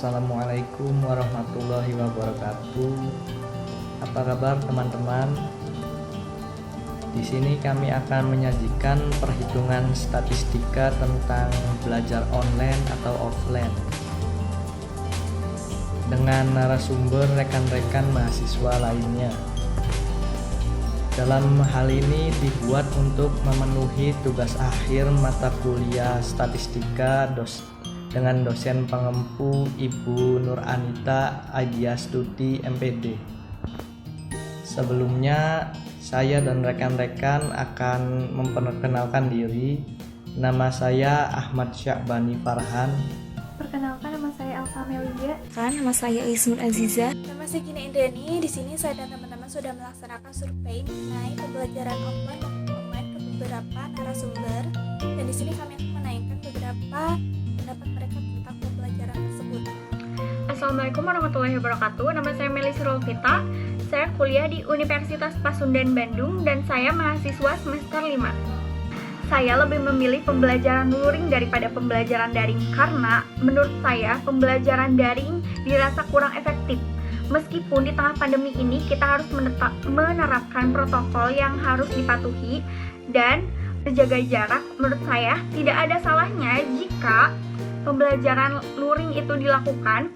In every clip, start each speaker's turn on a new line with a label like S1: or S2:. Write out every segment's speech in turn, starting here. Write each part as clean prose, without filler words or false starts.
S1: Assalamualaikum warahmatullahi wabarakatuh. Apa kabar teman-teman? Di sini kami akan menyajikan perhitungan statistika tentang belajar online atau offline dengan narasumber rekan-rekan mahasiswa lainnya. Dalam hal ini dibuat untuk memenuhi tugas akhir mata kuliah statistika dengan dosen pengempu Ibu Nur Anita Aidiastuti MPD. Sebelumnya saya dan rekan-rekan akan memperkenalkan diri. Nama saya Ahmad Syakbani Farhan.
S2: Perkenalkan, nama saya Elsa Melia.
S3: Nama saya Ismur Aziza.
S4: Nama saya Gina Indrani. Di sini saya dan teman-teman sudah melaksanakan survei mengenai pembelajaran offline maupun online ke beberapa narasumber. Dan di sini kami akan menanyakan beberapa pendapat mereka tentang pembelajaran tersebut.
S2: Assalamualaikum warahmatullahi wabarakatuh. Nama saya Melis Rolvita. Saya kuliah di Universitas Pasundan Bandung dan saya mahasiswa semester 5. Saya lebih memilih pembelajaran luring daripada pembelajaran daring karena menurut saya pembelajaran daring dirasa kurang efektif. Meskipun di tengah pandemi ini kita harus menerapkan protokol yang harus dipatuhi dan berjaga jarak, menurut saya tidak ada salahnya jika pembelajaran luring itu dilakukan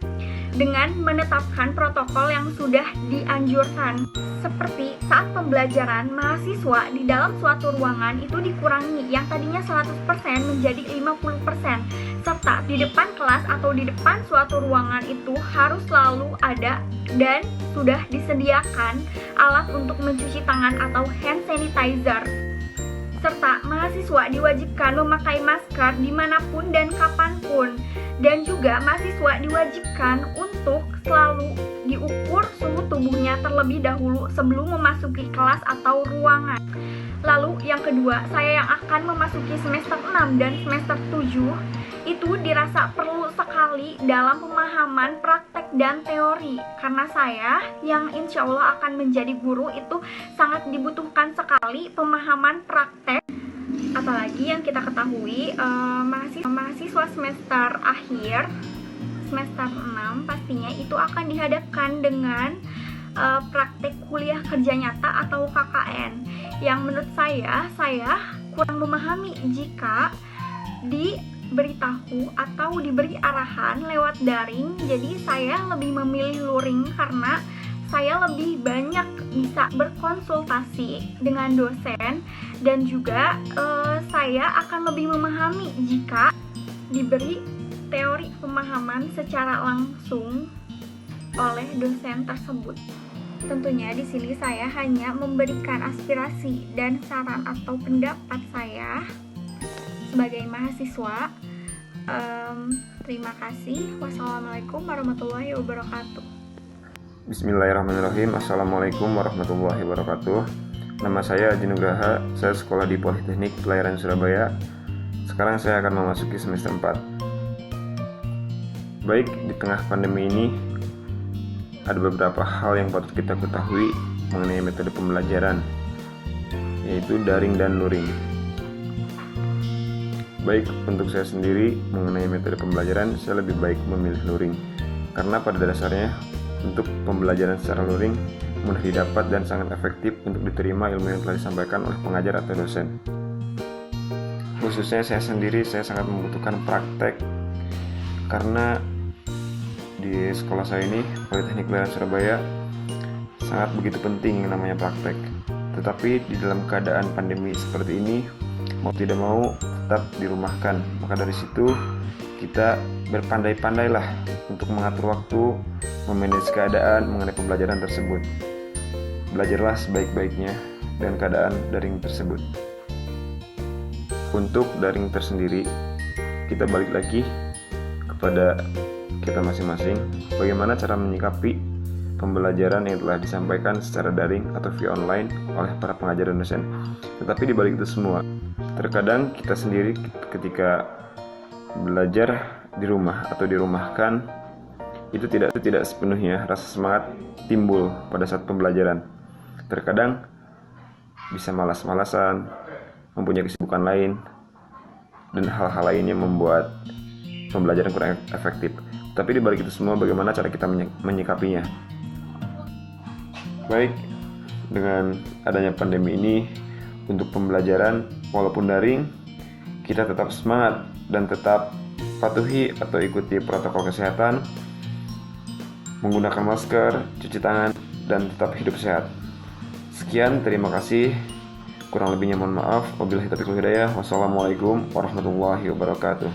S2: dengan menetapkan protokol yang sudah dianjurkan. Seperti saat pembelajaran, mahasiswa di dalam suatu ruangan itu dikurangi yang tadinya 100% menjadi 50%, serta di depan kelas atau di depan suatu ruangan itu harus selalu ada dan sudah disediakan alat untuk mencuci tangan atau hand sanitizer. Serta mahasiswa diwajibkan memakai masker dimanapun dan kapanpun. Dan juga mahasiswa diwajibkan untuk selalu diukur suhu tubuhnya terlebih dahulu sebelum memasuki kelas atau ruangan. Lalu yang kedua, saya yang akan memasuki semester 6 dan semester 7 itu dirasa perlu sekali dalam pemahaman praktek dan teori. Karena saya yang insya Allah akan menjadi guru itu sangat dibutuhkan sekali pemahaman praktek. Apalagi yang kita ketahui mahasiswa semester akhir semester 6 pastinya itu akan dihadapkan dengan praktek kuliah kerja nyata atau KKN yang menurut saya kurang memahami jika diberitahu atau diberi arahan lewat daring. Jadi saya lebih memilih luring karena saya lebih banyak bisa berkonsultasi dengan dosen dan juga saya akan lebih memahami jika diberi teori pemahaman secara langsung oleh dosen tersebut. Tentunya di sini saya hanya memberikan aspirasi dan saran atau pendapat saya sebagai mahasiswa. Terima kasih. Wassalamualaikum warahmatullahi wabarakatuh.
S5: Bismillahirrahmanirrahim. Assalamualaikum warahmatullahi wabarakatuh. Nama saya Haji Nugraha. Saya sekolah di Politeknik Pelayaran Surabaya. Sekarang saya akan memasuki semester 4. Baik, di tengah pandemi ini ada beberapa hal yang patut kita ketahui mengenai metode pembelajaran, yaitu daring dan luring. Baik, untuk saya sendiri mengenai metode pembelajaran, saya lebih baik memilih luring karena pada dasarnya untuk pembelajaran secara luring mudah didapat dan sangat efektif untuk diterima ilmu yang telah disampaikan oleh pengajar atau dosen. Khususnya saya sendiri, saya sangat membutuhkan praktek karena di sekolah saya ini, Politeknik Pelayaran Surabaya, sangat begitu penting yang namanya praktek. Tetapi di dalam keadaan pandemi seperti ini, mau tidak mau tetap dirumahkan. Maka dari situ kita berpandai-pandailah untuk mengatur waktu, memanage keadaan mengenai pembelajaran tersebut. Belajarlah sebaik-baiknya dengan keadaan daring tersebut. Untuk daring tersendiri, kita balik lagi kepada kita masing-masing, bagaimana cara menyikapi pembelajaran yang telah disampaikan secara daring atau via online oleh para pengajar dan dosen. Tetapi di balik itu semua, terkadang kita sendiri ketika belajar di rumah atau dirumahkan itu tidak sepenuhnya rasa semangat timbul pada saat pembelajaran. Terkadang bisa malas-malasan, mempunyai kesibukan lain, dan hal-hal lainnya membuat pembelajaran kurang efektif. Tapi di balik itu semua, bagaimana cara kita menyikapinya? Baik, dengan adanya pandemi ini, untuk pembelajaran walaupun daring, kita tetap semangat dan tetap patuhi atau ikuti protokol kesehatan, menggunakan masker, cuci tangan, dan tetap hidup sehat. Sekian, terima kasih. Kurang lebihnya mohon maaf. Wabillahi taufiq wal hidayah. Wassalamualaikum warahmatullahi wabarakatuh.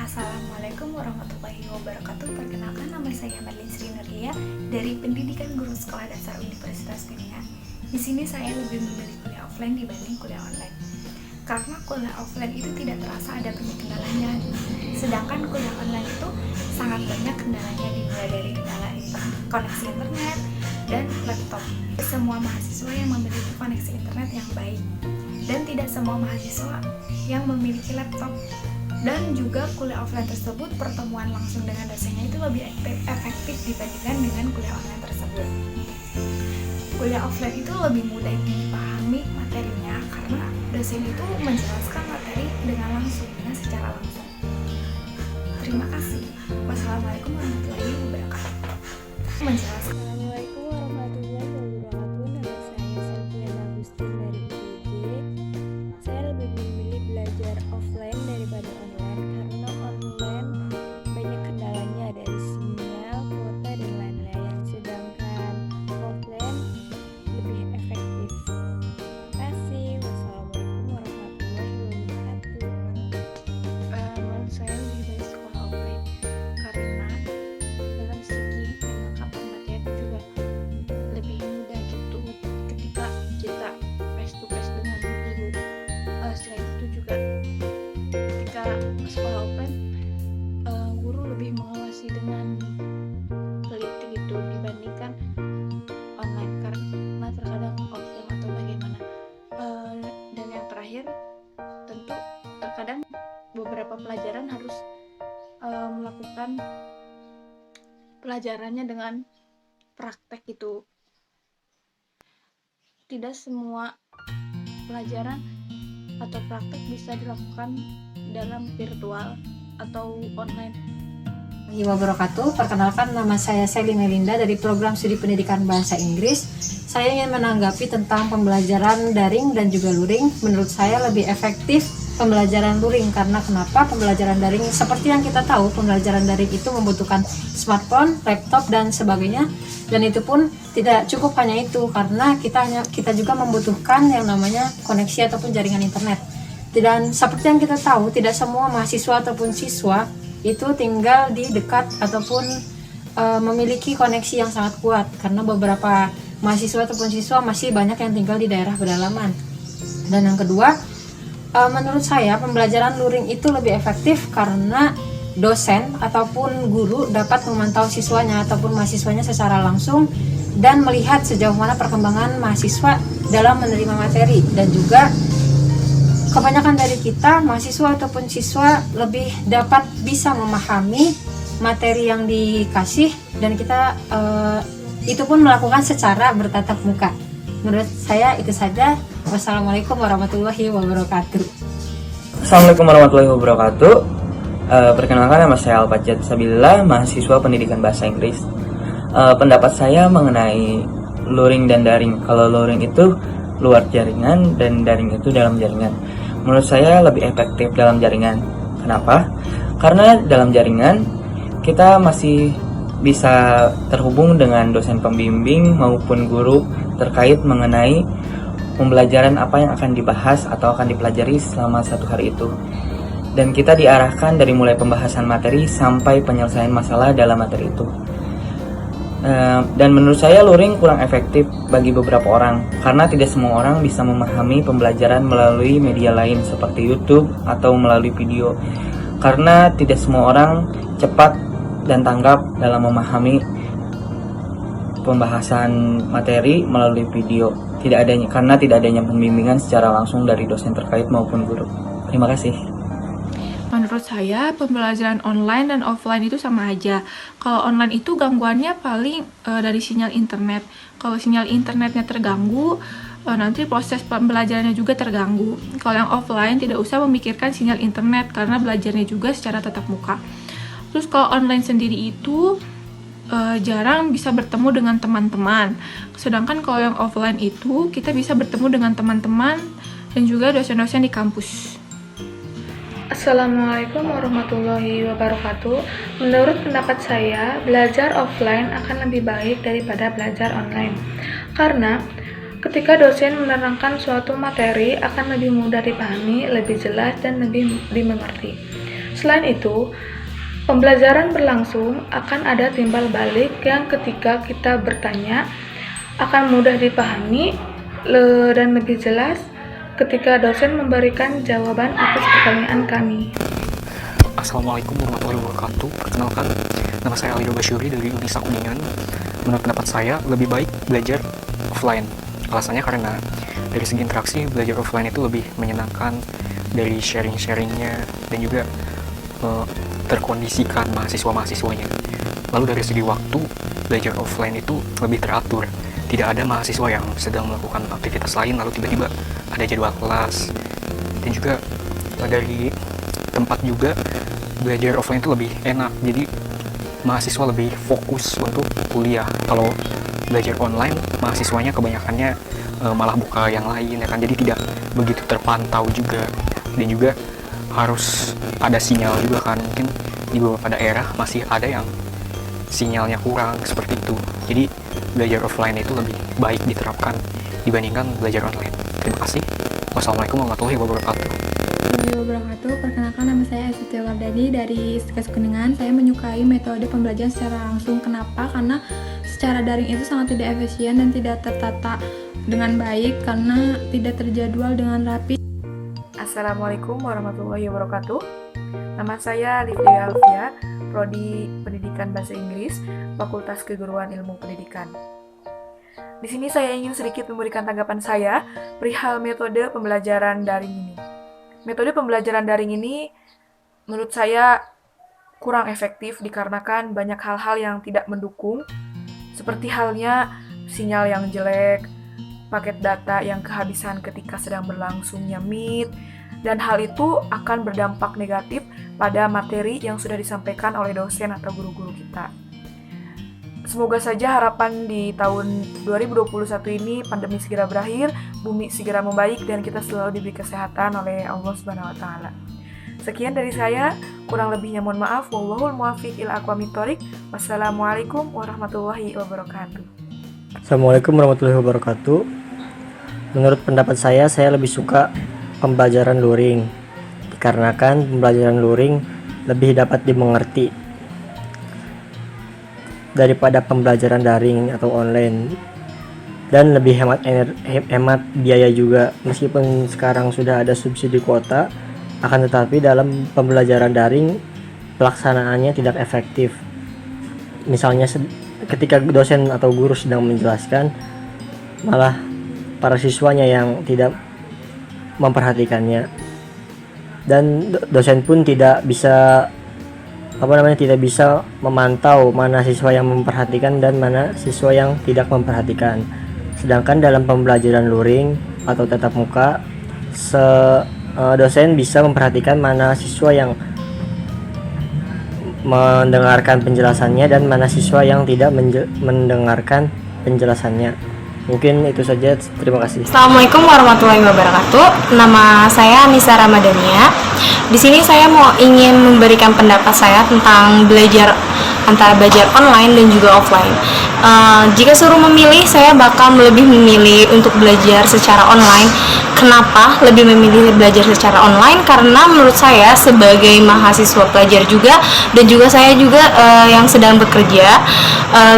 S3: Assalamualaikum warahmatullahi wabarakatuh. Perkenalkan, nama saya Merlin Sri Nurlia dari Pendidikan Guru Sekolah Dasar Universitas Pilihan. Di sini saya lebih memilih kuliah offline dibanding kuliah online. Karena kuliah offline itu tidak terasa ada banyak kendalanya. Sedangkan kuliah online itu sangat banyak kendalanya, dimulai dari kendala koneksi internet dan laptop. Semua mahasiswa yang memiliki koneksi internet yang baik, dan tidak semua mahasiswa yang memiliki laptop. Dan juga kuliah offline tersebut, pertemuan langsung dengan dosennya itu lebih efektif dibandingkan dengan kuliah online tersebut. Kuliah offline itu lebih mudah dipahami materinya karena dosen itu menjelaskan materi dengan secara langsung. Terima kasih. Wassalamualaikum warahmatullahi wabarakatuh. Menjelaskan.
S4: Assalamualaikum warahmatullahi wabarakatuh. Nama saya Santian Agustin dari UPJ. Saya lebih memilih belajar offline daripada online karena online banyak kendalanya dari sinyal, kuota, dan lain-lain. Sedangkan offline lebih efektif. Terima kasih. Wassalamualaikum warahmatullahi wabarakatuh.
S3: Menurut saya lebih baik sekolah offline karena dalam segi penangkapan materi juga lebih mudah gitu ketika kita face to face dengan guru. Selain itu juga ketika sekolah offline guru lebih mengawasi dengan teliti gitu dibandingkan online karena terkadang offline atau bagaimana. Dan yang terakhir, tentu terkadang beberapa pelajaran harus melakukan pelajarannya dengan praktek gitu. Tidak semua pelajaran atau praktek bisa dilakukan dalam virtual atau online.
S6: Wabarakatuh. Perkenalkan, nama saya Sally Melinda dari program studi pendidikan bahasa Inggris. Saya ingin menanggapi tentang pembelajaran daring dan juga luring. Menurut saya lebih efektif pembelajaran luring. Karena kenapa? Pembelajaran daring, seperti yang kita tahu, pembelajaran daring itu membutuhkan smartphone, laptop, dan sebagainya. Dan itu pun tidak cukup hanya itu, karena kita juga membutuhkan yang namanya koneksi ataupun jaringan internet. Dan seperti yang kita tahu, tidak semua mahasiswa ataupun siswa itu tinggal di dekat ataupun memiliki koneksi yang sangat kuat, karena beberapa mahasiswa ataupun siswa masih banyak yang tinggal di daerah pedalaman. Dan yang kedua, menurut saya pembelajaran luring itu lebih efektif karena dosen ataupun guru dapat memantau siswanya ataupun mahasiswanya secara langsung dan melihat sejauh mana perkembangan mahasiswa dalam menerima materi. Dan juga kebanyakan dari kita, mahasiswa ataupun siswa, lebih dapat bisa memahami materi yang dikasih, dan kita itu pun melakukan secara bertatap muka. Menurut saya itu saja. Wassalamualaikum warahmatullahi wabarakatuh.
S7: Assalamualaikum warahmatullahi wabarakatuh. Perkenalkan, nama saya Al-Fajat Sabilillah, mahasiswa pendidikan bahasa Inggris. Pendapat saya mengenai luring dan daring. Kalau luring itu luar jaringan dan daring itu dalam jaringan. Menurut saya lebih efektif dalam jaringan. Kenapa? Karena dalam jaringan kita masih bisa terhubung dengan dosen pembimbing maupun guru terkait mengenai pembelajaran apa yang akan dibahas atau akan dipelajari selama satu hari itu. Dan kita diarahkan dari mulai pembahasan materi sampai penyelesaian masalah dalam materi itu. Dan menurut saya luring kurang efektif bagi beberapa orang karena tidak semua orang bisa memahami pembelajaran melalui media lain seperti YouTube atau melalui video, karena tidak semua orang cepat dan tanggap dalam memahami pembahasan materi melalui video karena tidak adanya pembimbingan secara langsung dari dosen terkait maupun guru. Terima kasih.
S8: Menurut saya, pembelajaran online dan offline itu sama aja. Kalau online itu gangguannya paling dari sinyal internet. Kalau sinyal internetnya terganggu, nanti proses pembelajarannya juga terganggu. Kalau yang offline tidak usah memikirkan sinyal internet karena belajarnya juga secara tatap muka. Terus kalau online sendiri itu jarang bisa bertemu dengan teman-teman. Sedangkan kalau yang offline itu kita bisa bertemu dengan teman-teman dan juga dosen-dosen di kampus. Assalamualaikum warahmatullahi wabarakatuh. Menurut pendapat saya, belajar offline akan lebih baik daripada belajar online. Karena ketika dosen menerangkan suatu materi akan lebih mudah dipahami, lebih jelas, dan lebih dimengerti. Selain itu, pembelajaran berlangsung akan ada timbal balik yang ketika kita bertanya akan mudah dipahami dan lebih jelas ketika dosen memberikan jawaban atas pertanyaan kami.
S9: Assalamualaikum warahmatullahi wabarakatuh. Perkenalkan, nama saya Alido Basyuri dari Unisa Kuningan. Menurut pendapat saya, lebih baik belajar offline. Alasannya karena dari segi interaksi, belajar offline itu lebih menyenangkan dari sharing-sharingnya dan juga terkondisikan mahasiswa-mahasiswanya. Lalu dari segi waktu, belajar offline itu lebih teratur. Tidak ada mahasiswa yang sedang melakukan aktivitas lain lalu tiba-tiba ada jadwal kelas. Dan juga dari tempat juga, belajar offline itu lebih enak. Jadi mahasiswa lebih fokus untuk kuliah. Kalau belajar online, mahasiswanya kebanyakannya malah buka yang lain ya kan. Jadi tidak begitu terpantau juga. Dan juga harus ada sinyal juga kan, mungkin di beberapa daerah masih ada yang sinyalnya kurang seperti itu. Jadi belajar offline itu lebih baik diterapkan dibandingkan belajar online. Terima kasih. Wassalamualaikum warahmatullahi wabarakatuh.
S10: Perkenalkan, nama saya Astuti Wardani dari Istikes Kuningan. Saya menyukai metode pembelajaran secara langsung. Kenapa? Karena secara daring itu sangat tidak efisien dan tidak tertata dengan baik karena tidak terjadwal dengan rapi.
S11: Assalamualaikum warahmatullahi wabarakatuh. Nama saya Livia Alfia, Prodi Pendidikan Bahasa Inggris, Fakultas Keguruan Ilmu Pendidikan. Di sini saya ingin sedikit memberikan tanggapan saya perihal metode pembelajaran daring ini. Metode pembelajaran daring ini menurut saya kurang efektif dikarenakan banyak hal-hal yang tidak mendukung, seperti halnya sinyal yang jelek, paket data yang kehabisan ketika sedang berlangsungnya meet, dan hal itu akan berdampak negatif pada materi yang sudah disampaikan oleh dosen atau guru-guru kita. Semoga saja harapan di tahun 2021 ini pandemi segera berakhir, bumi segera membaik, dan kita selalu diberi kesehatan oleh Allah Subhanahu wa Ta'ala. Sekian dari saya, kurang lebihnya mohon maaf. Wallahul muwaffiq ila aqwamit thoriq. Wassalamualaikum warahmatullahi wabarakatuh.
S1: Assalamualaikum warahmatullahi wabarakatuh. Menurut pendapat saya lebih suka pembelajaran luring, dikarenakan pembelajaran luring lebih dapat dimengerti daripada pembelajaran daring atau online, dan lebih hemat biaya juga. Meskipun sekarang sudah ada subsidi kuota, akan tetapi dalam pembelajaran daring pelaksanaannya tidak efektif. Misalnya ketika dosen atau guru sedang menjelaskan, malah para siswanya yang tidak memperhatikannya, dan dosen pun tidak bisa memantau mana siswa yang memperhatikan dan mana siswa yang tidak memperhatikan. Sedangkan dalam pembelajaran luring atau tatap muka, dosen bisa memperhatikan mana siswa yang mendengarkan penjelasannya dan mana siswa yang tidak mendengarkan penjelasannya. Mungkin itu saja, terima kasih.
S12: Assalamualaikum warahmatullahi wabarakatuh. Nama saya Nisa Ramadhania. Di sini saya ingin memberikan pendapat saya tentang antara belajar online dan juga offline. Jika suruh memilih, saya bakal lebih memilih untuk belajar secara online. Kenapa lebih memilih belajar secara online? Karena menurut saya sebagai mahasiswa pelajar juga, dan juga saya juga yang sedang bekerja,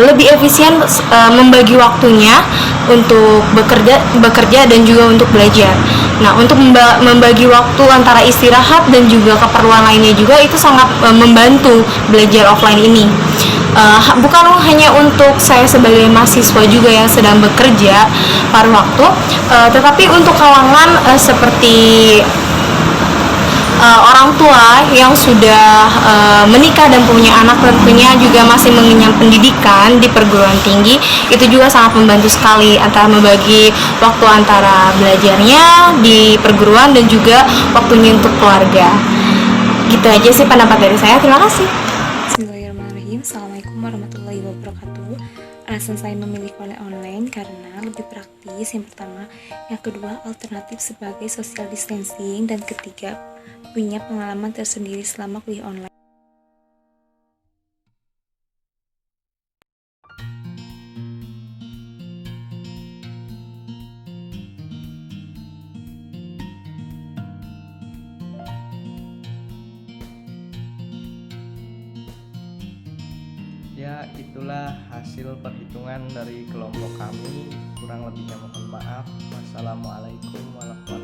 S12: lebih efisien membagi waktunya untuk bekerja dan juga untuk belajar. Nah, untuk membagi waktu antara istirahat dan juga keperluan lainnya juga itu sangat membantu belajar offline ini. Bukan hanya untuk saya sebagai mahasiswa juga yang sedang bekerja paruh waktu, tetapi untuk kalangan seperti orang tua yang sudah menikah dan punya anak, tentunya juga masih mengenyam pendidikan di perguruan tinggi, itu juga sangat membantu sekali antara membagi waktu antara belajarnya di perguruan dan juga waktunya untuk keluarga. Gitu aja sih pendapat dari saya. Terima kasih.
S13: Assalamualaikum warahmatullahi wabarakatuh. Alasan saya memilih kuliah online karena lebih praktis, yang pertama. Yang kedua, alternatif sebagai social distancing. Dan ketiga, punya pengalaman tersendiri selama kuliah online.
S1: Ya, itulah hasil perhitungan dari kelompok kami. Kurang lebihnya mohon maaf. Wassalamualaikum warahmatullahi wabarakatuh.